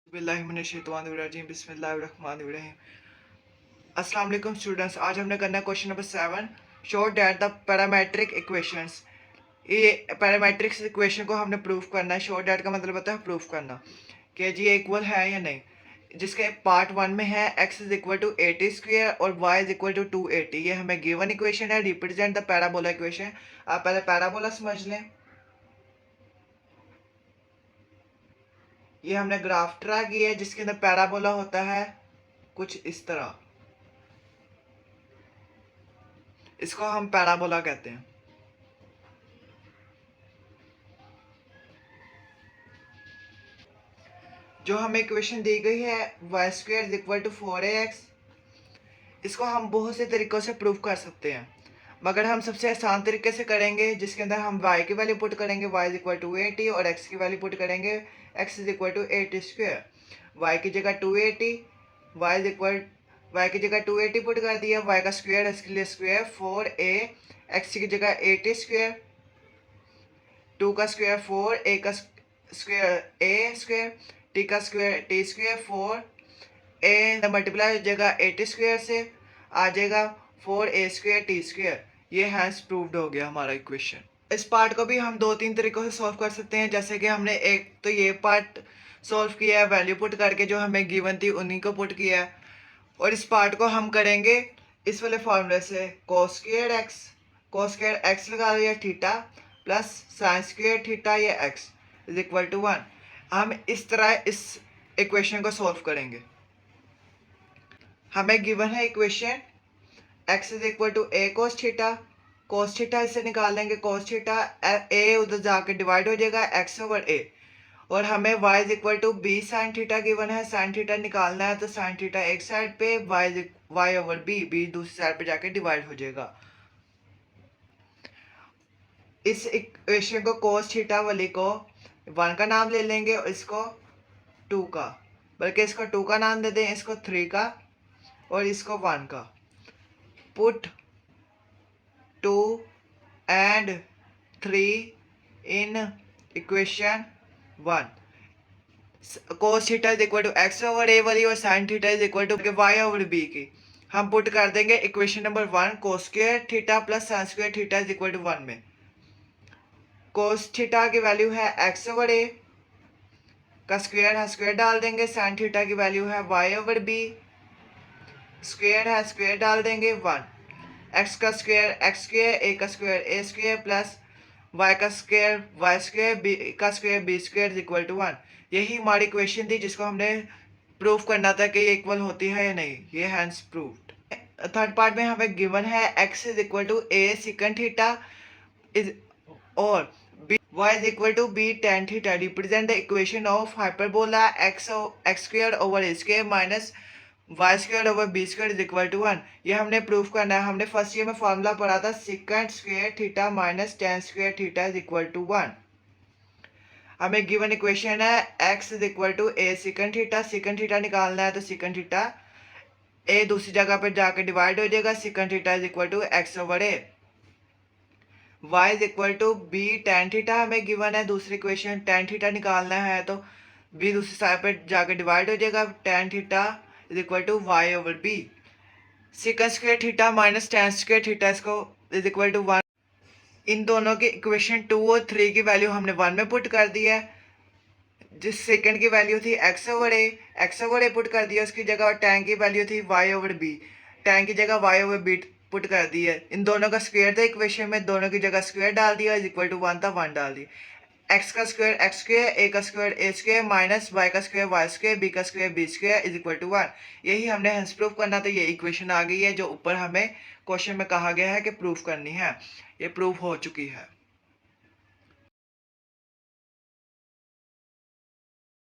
बिस्मिल्लाहिर्रहमानिर्रहीम बिस्मिल्लाहिर्रहमानिर्रहीम। अस्सलाम वालेकुम स्टूडेंट्स, आज हमने करना है question number 7। Show that the parametric equations. ये पैरामेट्रिक इक्वेशन को हमने प्रूफ करना है। शो दैट का मतलब होता है प्रूफ करना कि जी ये इक्वल है या नहीं। जिसके पार्ट 1 में है x is equal to 80 square और y इज इक्वल टू 280। ये हमें गिवन इक्वेशन है, रिप्रेजेंट द पैराबोला इक्वेशन। आप पहले पैराबोला समझ लें। ये हमने ग्राफ ड्रा किया है जिसके अंदर पैराबोला होता है कुछ इस तरह। इसको हम पैराबोला कहते हैं। जो हमें इक्वेशन दी गई है y square is equal to 4ax, इसको हम बहुत से तरीक़ों से प्रूव कर सकते हैं, मगर हम सबसे आसान तरीके से करेंगे जिसके अंदर हम y की वैल्यू पुट करेंगे, y इज इक्वल टू 80 और x की वैल्यू पुट करेंगे, x is equal to 80 square. y की जगह 280, y इज इक्वल y की जगह 280 पुट कर दिया, y का स्क्वायर इसके लिए स्क्वायर 4a, x की जगह 80 स्क्वायर, 2 का स्क्वायर 4, a का स्क्वायर a स्क्वायर, t का square t square 4 a multiply हो जाएगा 80 स्क्वायर से, आ जाएगा 4a स्क्वायर टी स्क्वायर। ये हैंस प्रूव्ड हो गया हमारा इक्वेशन। इस पार्ट को भी हम 2-3 तरीक़ों से सॉल्व कर सकते हैं। जैसे कि हमने एक तो ये पार्ट सॉल्व किया है वैल्यू पुट करके, जो हमें गिवन थी उन्हीं को पुट किया है। और इस पार्ट को हम करेंगे इस वाले फॉर्मूले से, cos स्क्वायर एक्स लगा दिया theta plus sine square theta ये x इज इक्वल टू 1। हम इस तरह इस इक्वेशन को सॉल्व करेंगे। हमें गिवन है equation x is equal to a cos theta इससे निकाल लेंगे, cos थीटा a उधर जाके डिवाइड हो जाएगा x ओवर a। और हमें y is equal to b sine theta given है, साइन थीटा निकालना है तो साइन थीटा एक साइड पे, y ओवर b दूसरी साइड पे जाके डिवाइड हो जाएगा। इस इक्वेशन को cos थीटा वाली को 1 का नाम ले लेंगे और इसको 2 का, बल्कि इसको 2 का नाम दे दें, इसको 3 का और इसको 1 का। Put 2 and 3 in equation 1। cos theta is equal to x over a वाली और sine theta is equal to y over b की हम पुट कर देंगे equation number 1। cos square theta plus sine square theta is equal to 1 में cos theta की value है x over a का स्क्वायर है, स्क्वायर डाल देंगे। साइन थीटा की वैल्यू है वाई ओवर बी, स्क्वायर है, स्क्वायर डाल देंगे 1। एक्स का स्क्वायर एक्स स्क्वायर, ए का square a square plus y का स्क्वायर वाई स्क्वायर, बी का square b square is equal to 1। यही हमारी इक्वेशन थी जिसको हमने प्रूव करना था कि ये इक्वल होती है या नहीं। ये हैंस प्रूव्ड। थर्ड पार्ट में हमें गिवन है x is equal to a second theta is और y is equal to b tan theta. Represent the equation of hyperbola x square over a square minus y square over b square is equal to 1। ये हमने proof करना है। हमने first year में formula पढ़ा था second square theta minus tan square theta is equal to 1। हमें given equation है x is equal to a second theta निकालना है तो सेकंड थीटा a दूसरी जगह पर जाकर डिवाइड हो जाएगा, second theta is equal to x over a। y is equal to b tan theta हमें गिवन है दूसरी इक्वेशन, tan थीटा निकालना है तो b दूसरी साइड पर जाकर डिवाइड हो जाएगा, tan theta is equal to y over b. Second square theta minus tan square theta इसको इज इक्वल टू 1। इन दोनों की इक्वेशन 2 और 3 की वैल्यू हमने 1 में पुट कर दिया है। जिस सेकंड की वैल्यू थी एक्स ओवर ए पुट कर दिया, उसकी जगह tan की वैल्यू थी वाई ओवर बी, tan की जगह वाई ओवर बी पुट कर दी है। इन दोनों का स्क्वायर था इक्वेशन में, दोनों की जगह स्क्वायर डाल दिया, इज इक्वल टू 1 था 1 डाल दी। एक्स का स्क्वायर एक्स स्क्वायर, ए का square a square minus y का स्क्वायर वाई स्क्वायर, बी का square b square is equal to 1। यही हमने हेंस प्रूफ करना था। ये इक्वेशन आ गई है जो ऊपर हमें क्वेश्चन में कहा गया है कि प्रूफ करनी है। ये प्रूफ हो चुकी है।